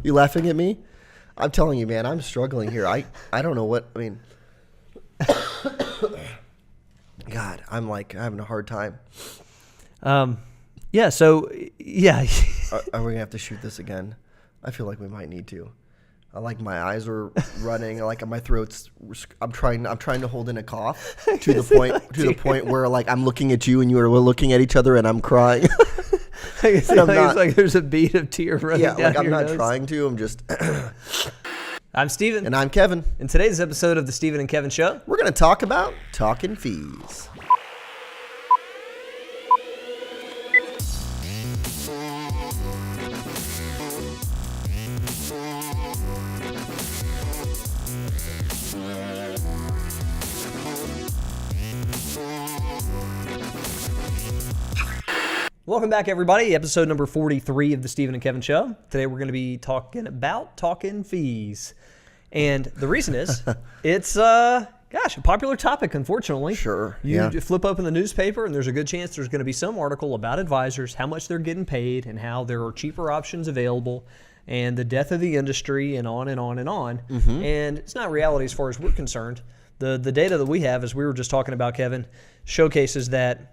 You laughing at me? I'm telling you, man, I'm struggling here. I don't know what, I mean, God, I'm like having a hard time. Yeah, so, yeah. Are we going to have to shoot this again? I feel like we might need to. I like my eyes are running. I like my throat's. I'm trying to hold in a cough to the point where like I'm looking at you and you are looking at each other and I'm crying. It's like there's a bead of tear running down your nose. Yeah, like I'm not trying to. I'm just. I'm Steven. And I'm Kevin. In today's episode of the Steven and Kevin Show, we're going to talk about talking fees. Welcome back, everybody. Episode number 43 of the Steven and Kevin Show. Today we're going to be talking about talking fees. And the reason is, it's, a popular topic, unfortunately. Sure. You flip open the newspaper, and there's a good chance there's going to be some article about advisors, how much they're getting paid, and how there are cheaper options available, and the death of the industry, and on and on and on. Mm-hmm. And it's not reality as far as we're concerned. The data that we have, as we were just talking about, Kevin, showcases that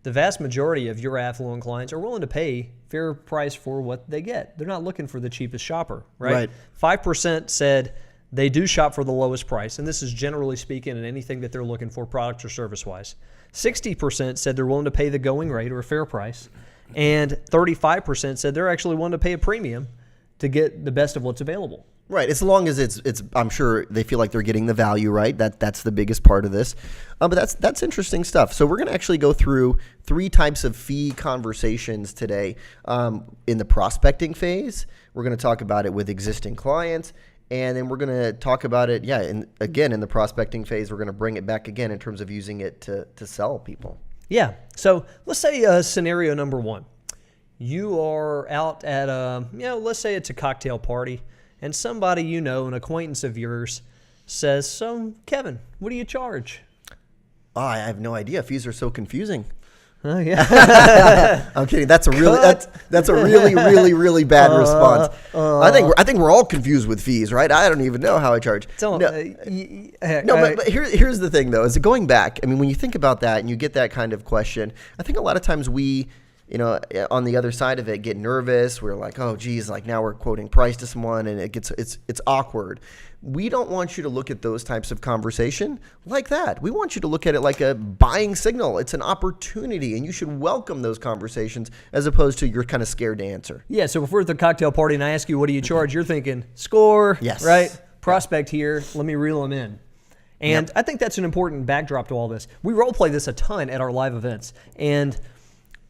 the vast majority of your affluent clients are willing to pay fair price for what they get. They're not looking for the cheapest shopper, right? 5% said they do shop for the lowest price, and this is generally speaking in anything that they're looking for, product or service-wise. 60% said they're willing to pay the going rate or a fair price, and 35% said they're actually willing to pay a premium to get the best of what's available. Right, as long as it's I'm sure they feel like they're getting the value, right? That's the biggest part of this. But that's interesting stuff. So we're going to actually go through 3 types of fee conversations today. In the prospecting phase, we're going to talk about it with existing clients, and then we're going to talk about it, in the prospecting phase, we're going to bring it back again in terms of using it to sell people. Yeah, so let's say scenario number 1. You are out at let's say it's a cocktail party, and somebody an acquaintance of yours, says, "So, Kevin, what do you charge?" Oh, I have no idea. Fees are so confusing. Oh yeah. I'm kidding. That's a really bad response. I think we're all confused with fees, right? I don't even know how I charge. But here's the thing though, is going back. I mean, when you think about that and you get that kind of question, I think a lot of times we, on the other side of it, get nervous. We're like, oh, geez, like now we're quoting price to someone, and it's awkward. We don't want you to look at those types of conversation like that. We want you to look at it like a buying signal. It's an opportunity, and you should welcome those conversations as opposed to you're kind of scared to answer. Yeah. So if we're at the cocktail party and I ask you, what do you charge? You're thinking score. Yes. Right. Prospect here. Let me reel them in. And I think that's an important backdrop to all this. We role play this a ton at our live events, and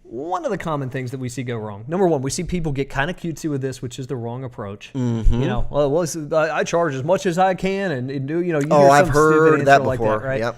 one of the common things that we see go wrong. Number 1, we see people get kind of cutesy with this, which is the wrong approach. Mm-hmm. I charge as much as I can, and do you hear I've some heard stupid that answer before. Like that, right?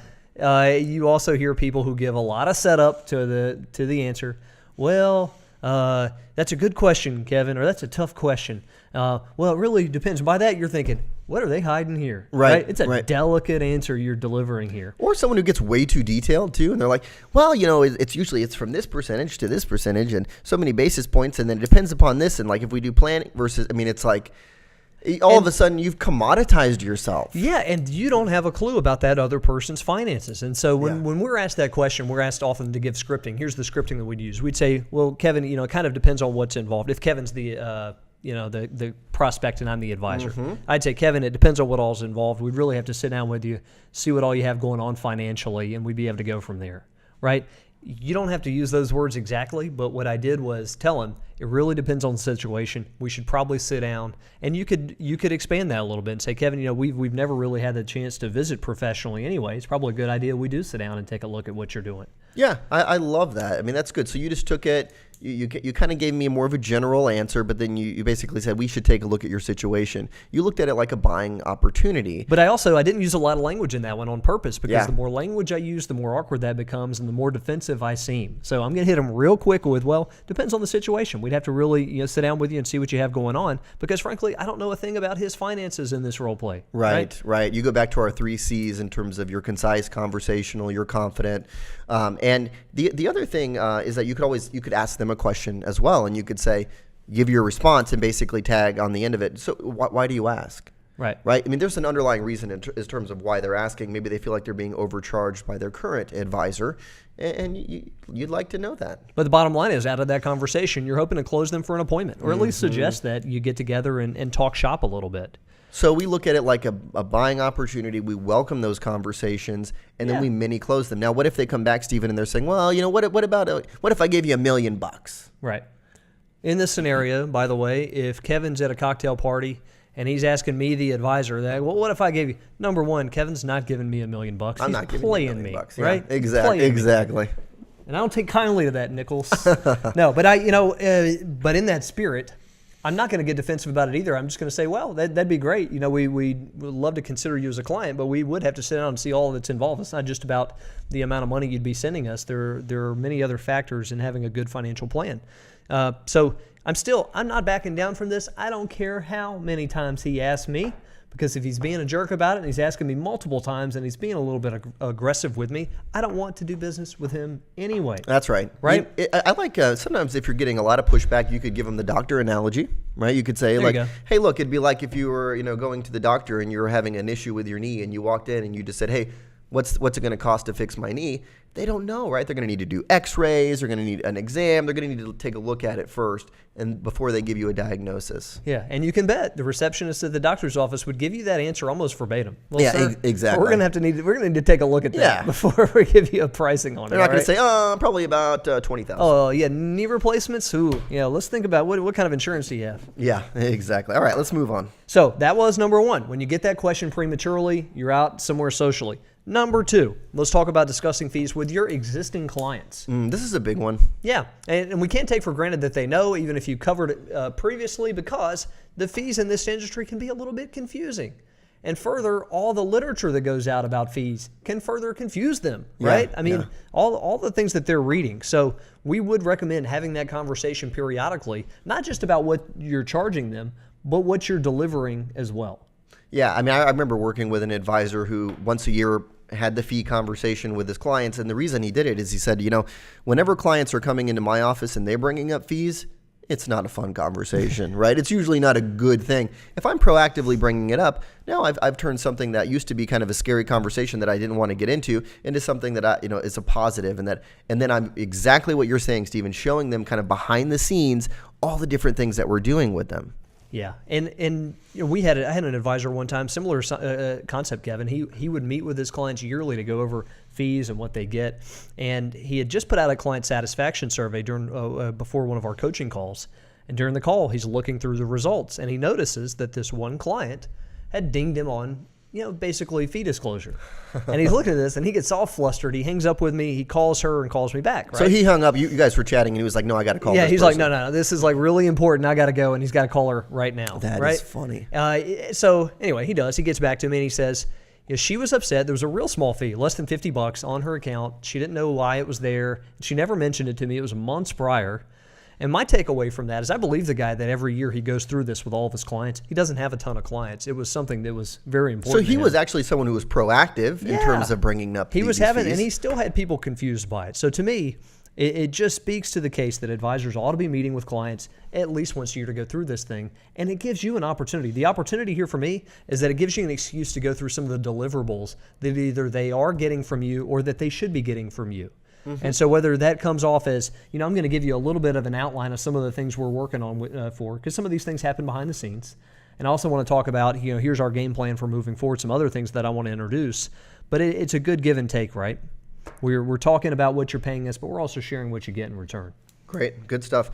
Yep. You also hear people who give a lot of setup to the answer. Well, that's a good question, Kevin, or that's a tough question. Well, it really depends. By that, you're thinking, what are they hiding here? Right. It's a delicate answer you're delivering here. Or someone who gets way too detailed too, and they're like, well, it's usually from this percentage to this percentage and so many basis points, and then it depends upon this, and like if we do planning versus, I mean, it's like all of a sudden you've commoditized yourself. Yeah, and you don't have a clue about that other person's finances. And so when we're asked that question, we're asked often to give scripting. Here's the scripting that we'd use. We'd say, well, Kevin, it kind of depends on what's involved. If Kevin's the prospect and I'm the advisor. Mm-hmm. I'd say, Kevin, it depends on what all's involved. We'd really have to sit down with you, see what all you have going on financially, and we'd be able to go from there, right? You don't have to use those words exactly, but what I did was tell him it really depends on the situation. We should probably sit down, and you could expand that a little bit and say, Kevin, we've never really had the chance to visit professionally anyway. It's probably a good idea we do sit down and take a look at what you're doing. Yeah, I love that. I mean, that's good. So you just took it. You kind of gave me more of a general answer, but then you basically said we should take a look at your situation. You looked at it like a buying opportunity. But I didn't use a lot of language in that one on purpose, because the more language I use, the more awkward that becomes and the more defensive I seem. So I'm going to hit them real quick with, well, depends on the situation. We'd have to really sit down with you and see what you have going on, because frankly, I don't know a thing about his finances in this role play. Right. You go back to our 3 C's in terms of you're concise, conversational, you're confident. And the other thing is that you could ask them a question as well, and you could say, give your response and basically tag on the end of it. So why do you ask? Right. Right. I mean, there's an underlying reason in terms of why they're asking. Maybe they feel like they're being overcharged by their current advisor, and you'd like to know that. But the bottom line is, out of that conversation, you're hoping to close them for an appointment, or at least suggest that you get together and talk shop a little bit. So we look at it like a buying opportunity. We welcome those conversations, and then we mini close them. Now, what if they come back, Stephen, and they're saying, well, what if I gave you $1 million? Right. In this scenario, by the way, if Kevin's at a cocktail party and he's asking me, the advisor, that, well, what if I gave you, number one, Kevin's not giving me $1 million. I'm not giving you $1 million, right? Yeah, exactly. And I don't take kindly to that, Nichols. No, but but in that spirit, I'm not going to get defensive about it either. I'm just going to say, well, that'd be great. We would love to consider you as a client, but we would have to sit down and see all that's involved. It's not just about the amount of money you'd be sending us. There are many other factors in having a good financial plan. So I'm not backing down from this. I don't care how many times he asks me, because if he's being a jerk about it and he's asking me multiple times and he's being a little bit aggressive with me, I don't want to do business with him anyway. That's right. Right? I like sometimes if you're getting a lot of pushback, you could give them the doctor analogy, right? You could say hey, look, it'd be like if you were going to the doctor and you were having an issue with your knee and you walked in and you just said, hey, what's it going to cost to fix my knee? They don't know, right? They're going to need to do x-rays. They're going to need an exam. They're going to need to take a look at it first and before they give you a diagnosis. Yeah, and you can bet the receptionist at the doctor's office would give you that answer almost verbatim. Well, yeah, sir, exactly. We're going to need to take a look at that before we give you a pricing on it. They're not going to say, probably about $20,000. Oh, yeah, knee replacements? Ooh, yeah, let's think about what kind of insurance do you have? Yeah, exactly. All right, let's move on. So that was number one. When you get that question prematurely, you're out somewhere socially. Number two, let's talk about discussing fees with your existing clients. This is a big one. Yeah, and we can't take for granted that they know, even if you covered it previously, because the fees in this industry can be a little bit confusing. And further, all the literature that goes out about fees can further confuse them, right? I mean, all the things that they're reading. So we would recommend having that conversation periodically, not just about what you're charging them, but what you're delivering as well. Yeah, I mean, I remember working with an advisor who once a year had the fee conversation with his clients. And the reason he did it is he said, whenever clients are coming into my office and they're bringing up fees, it's not a fun conversation, right? It's usually not a good thing. If I'm proactively bringing it up, now I've turned something that used to be kind of a scary conversation that I didn't want to get into something that is a positive, and then I'm exactly what you're saying, Stephen, showing them kind of behind the scenes all the different things that we're doing with them. Yeah, and I had an advisor one time, similar concept, Kevin. He would meet with his clients yearly to go over fees and what they get, and he had just put out a client satisfaction survey before one of our coaching calls, and during the call, he's looking through the results, and he notices that this one client had dinged him on basically fee disclosure. And he's looking at this and he gets all flustered. He hangs up with me. He calls her and calls me back. Right? So he hung up. You guys were chatting and he was like, no, I got to call this he's person. like, no, this is like really important. I got to go. And he's got to call her right now. That right? is funny. So anyway, he does. He gets back to me and he says, she was upset. There was a real small fee, less than $50 on her account. She didn't know why it was there. She never mentioned it to me. It was months prior. And my takeaway from that is I believe the guy that every year he goes through this with all of his clients. He doesn't have a ton of clients. It was something that was very important. So he was actually someone who was proactive in terms of bringing up He was these having, fees. and he still had people confused by it. So to me, it just speaks to the case that advisors ought to be meeting with clients at least once a year to go through this thing. And it gives you an opportunity. The opportunity here for me is that it gives you an excuse to go through some of the deliverables that either they are getting from you or that they should be getting from you. And so whether that comes off as, I'm going to give you a little bit of an outline of some of the things we're working on because some of these things happen behind the scenes. And I also want to talk about, here's our game plan for moving forward, some other things that I want to introduce. But it's a good give and take, right? We're talking about what you're paying us, but we're also sharing what you get in return. Great. Good stuff.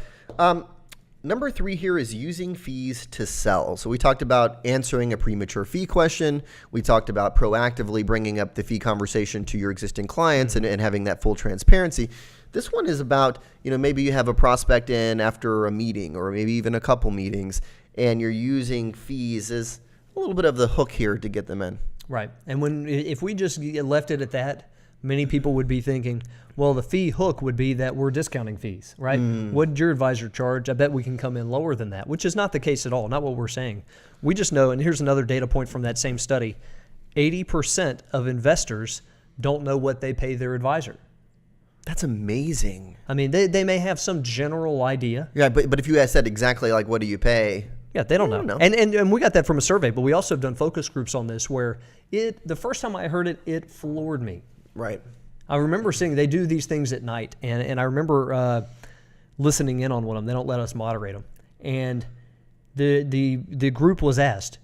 Number 3 here is using fees to sell. So we talked about answering a premature fee question. We talked about proactively bringing up the fee conversation to your existing clients and having that full transparency. This one is about, maybe you have a prospect in after a meeting or maybe even a couple meetings, and you're using fees as a little bit of the hook here to get them in. Right. And if we just left it at that, many people would be thinking, well, the fee hook would be that we're discounting fees, right? What did your advisor charge? I bet we can come in lower than that, which is not the case at all, not what we're saying. We just know, and here's another data point from that same study, 80% of investors don't know what they pay their advisor. That's amazing. I mean, they may have some general idea. Yeah, but if you had said exactly like, what do you pay? Yeah, they don't know. And we got that from a survey, but we also have done focus groups on this where the first time I heard it, it floored me. Right. I remember seeing they do these things at night, and I remember listening in on one of them. They don't let us moderate them. And the group was asked,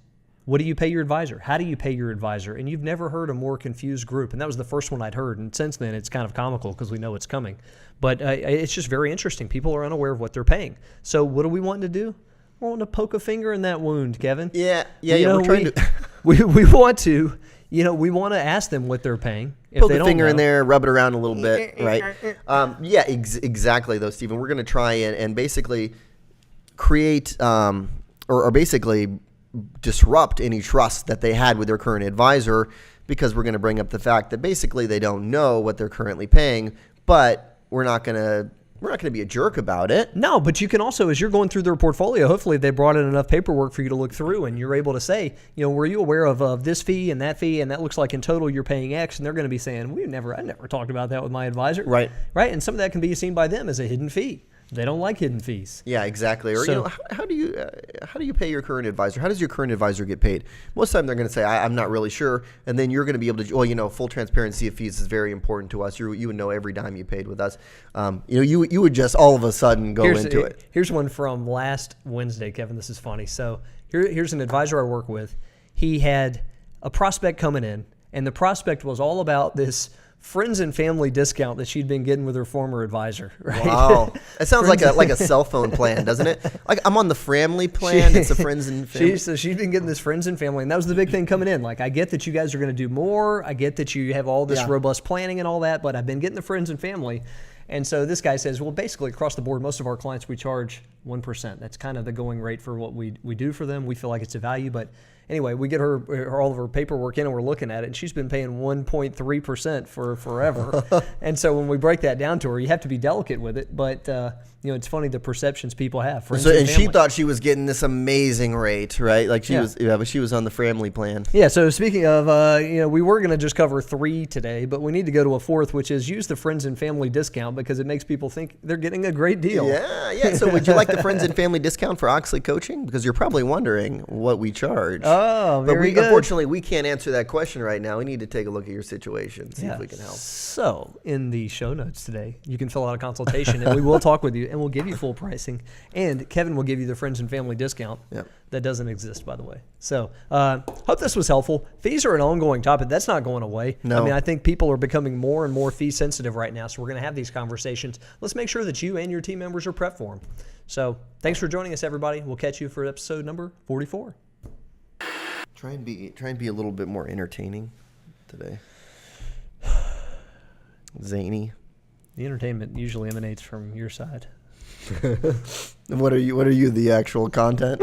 what do you pay your advisor? How do you pay your advisor? And you've never heard a more confused group. And that was the first one I'd heard. And since then, it's kind of comical because we know it's coming. But it's just very interesting. People are unaware of what they're paying. So what are we wanting to do? We're wanting to poke a finger in that wound, Kevin. Yeah. We're trying to. we want to, we want to ask them what they're paying. If Poke they a don't finger in know. there, rub it around a little bit, right? Exactly, though, Stephen. We're going to try and basically create or basically disrupt any trust that they had with their current advisor, because we're going to bring up the fact that basically they don't know what they're currently paying, but we're not going to be a jerk about it. No, but you can also, as you're going through their portfolio, hopefully they brought in enough paperwork for you to look through, and you're able to say, were you aware of this fee, and that looks like in total you're paying X, and they're going to be saying, I never talked about that with my advisor. Right. And some of that can be seen by them as a hidden fee. They don't like hidden fees. Yeah, exactly. Or how do you pay your current advisor? How does your current advisor get paid? Most of the time they're going to say, I'm not really sure, and then you're going to be able to, full transparency of fees is very important to us. You would know every dime you paid with us. You would just all of a sudden go into it. Here's one from last Wednesday, Kevin. This is funny. So here's an advisor I work with. He had a prospect coming in, and the prospect was all about this friends and family discount that she'd been getting with her former advisor. Right? Wow, that sounds like a cell phone plan, doesn't it? Like, I'm on the family plan. It's a friends and family. So she's been getting this friends and family, and that was the big thing coming in. Like, I get that you guys are going to do more. I get that you have all this robust planning and all that, but I've been getting the friends and family. And so this guy says, well, basically across the board, most of our clients, we charge 1%. That's kind of the going rate for what we do for them. We feel like it's a value, but anyway, we get her all of her paperwork in, and we're looking at it, and she's been paying 1.3% for forever. And so when we break that down to her, you have to be delicate with it. But it's funny the perceptions people have. And she thought she was getting this amazing rate, right? Like but she was on the family plan. Yeah. So speaking of, we were going to just cover 3 today, but we need to go to a 4th, which is use the friends and family discount, because it makes people think they're getting a great deal. Yeah. So would you like the friends and family discount for Oechsli coaching? Because you're probably wondering what we charge. Oh, very good. Unfortunately, we can't answer that question right now. We need to take a look at your situation, see if we can help. So in the show notes today, you can fill out a consultation, and we will talk with you, and we'll give you full pricing. And Kevin will give you the friends and family discount. Yep. That doesn't exist, by the way. So hope this was helpful. Fees are an ongoing topic. That's not going away. No. I mean, I think people are becoming more and more fee sensitive right now, so we're going to have these conversations. Let's make sure that you and your team members are prepped for them. So thanks for joining us, everybody. We'll catch you for episode number 44. Try and be a little bit more entertaining today. Zany. The entertainment usually emanates from your side. What are you, the actual content?